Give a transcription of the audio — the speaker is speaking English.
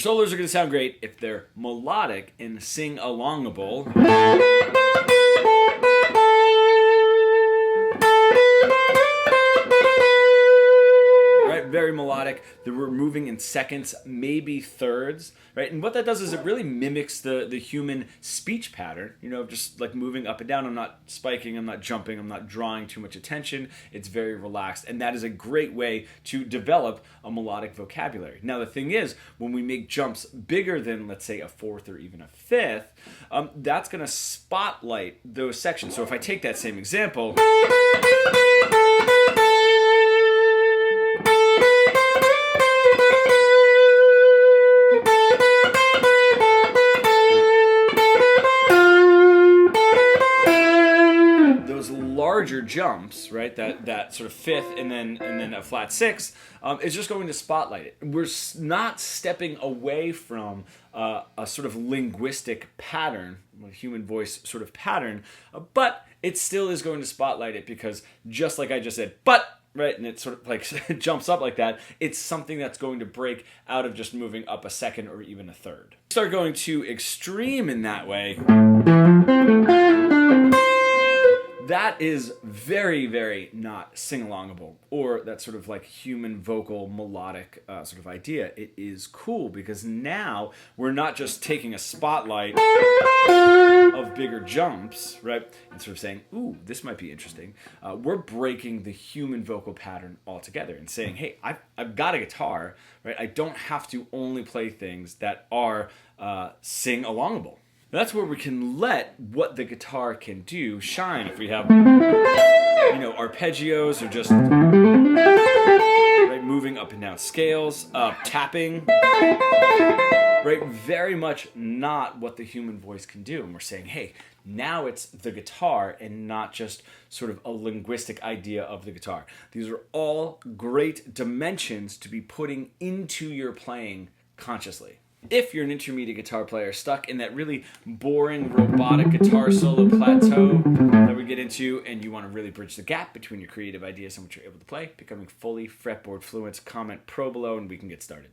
Solos are going to sound great if they're melodic and sing-alongable. Right, very melodic. We're moving in seconds, maybe thirds, right? And what that does is it really mimics the human speech pattern, you know, just like moving up and down. I'm not spiking, I'm not jumping, I'm not drawing too much attention. It's very relaxed, and that is a great way to develop a melodic vocabulary. Now, the thing is, when we make jumps bigger than, let's say, a fourth or even a fifth, that's going to spotlight those sections. So if I take that same example, larger jumps, right? That sort of fifth and then a flat sixth is just going to spotlight it. We're not stepping away from a sort of linguistic pattern, a human voice sort of pattern, but it still is going to spotlight it because just like I just said, but. Right, and it sort of like jumps up like that. It's something that's going to break out of just moving up a second or even a third. Start going too extreme in that way. That is very, very not sing-alongable, or that sort of like human vocal melodic sort of idea. It is cool because now we're not just taking a spotlight of bigger jumps, right, and sort of saying, ooh, this might be interesting. We're breaking the human vocal pattern altogether and saying, hey, I've got a guitar, right? I don't have to only play things that are sing-alongable. That's where we can let what the guitar can do shine. If we have, arpeggios or just right, moving up and down scales, tapping, right? Very much not what the human voice can do. And we're saying, hey, now it's the guitar and not just sort of a linguistic idea of the guitar. These are all great dimensions to be putting into your playing consciously. If you're an intermediate guitar player stuck in that really boring robotic guitar solo plateau that we get into, and you want to really bridge the gap between your creative ideas and what you're able to play, becoming fully fretboard fluent, comment pro below and we can get started.